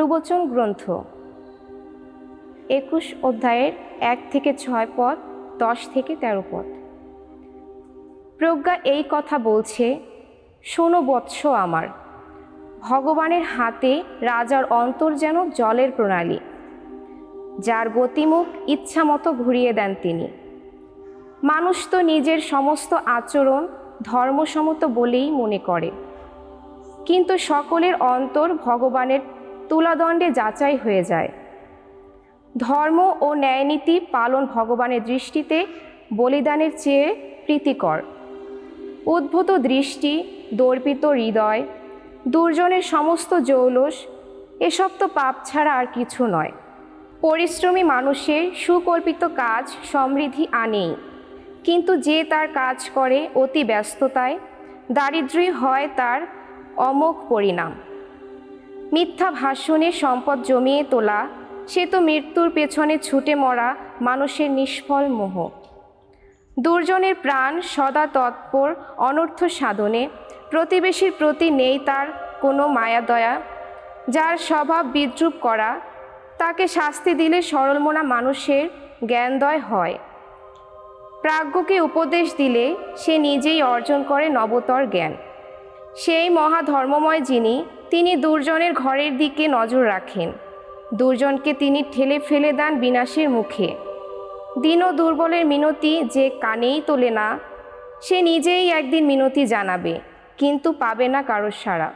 প্রবচন গ্রন্থ 21 অধ্যায়ের 1 থেকে 6 পদ, 10 থেকে 13 পদ। প্রজ্ঞা এই কথা বলছে, শোনো বৎস আমার, ভগবানের হাতে রাজার অন্তর যেন জলের প্রণালী, যার গতিমুখ ইচ্ছা মতো ঘুরিয়ে দেন তিনি। মানুষ তো নিজের সমস্ত আচরণ ধর্মসম্মত বলেই মনে করে, কিন্তু সকলের অন্তর ভগবানের তুলাদণ্ডে যাচাই হয়ে যায়। ধর্ম ও ন্যায়নীতি পালন ভগবানের দৃষ্টিতে বলিদানের চেয়ে প্রীতিকর। উদ্ভূত দৃষ্টি, দর্পিত হৃদয়, দুর্জনের সমস্ত জৌলস, এসব তো পাপ ছাড়া আর কিছু নয়। পরিশ্রমী মানুষের সুকল্পিত কাজ সমৃদ্ধি আনেই, কিন্তু যে তার কাজ করে অতি ব্যস্ততায়, দারিদ্র্যই হয় তার অমোঘ পরিণাম। মিথ্যা ভাষণে সম্পদ জমিয়ে তোলা, সে তো মৃত্যুর পেছনে ছুটে মরা মানুষের নিষ্ফল মোহ। দুর্জনের প্রাণ সদা তৎপর অনর্থ সাধনে, প্রতিবেশীর প্রতি নেই তার কোনো মায়া দয়া। যার স্বভাব বিদ্রূপ করা, তাকে শাস্তি দিলে সরলমনা মানুষের জ্ঞানদয় হয়। প্রাজ্ঞকে উপদেশ দিলে সে নিজেই অর্জন করে নবতর জ্ঞান। সেই মহাধর্মময় যিনি, তিনি দুর্জনের ঘরের দিকে নজর রাখেন। দুর্জনকে তিনি ঠেলে ফেলে দেন বিনাশের মুখে। দীন দুর্বলের মিনতি যে কানেই তোলে না, সে নিজেই একদিন মিনতি জানাবে, কিন্তু পাবে না কারো সাড়া।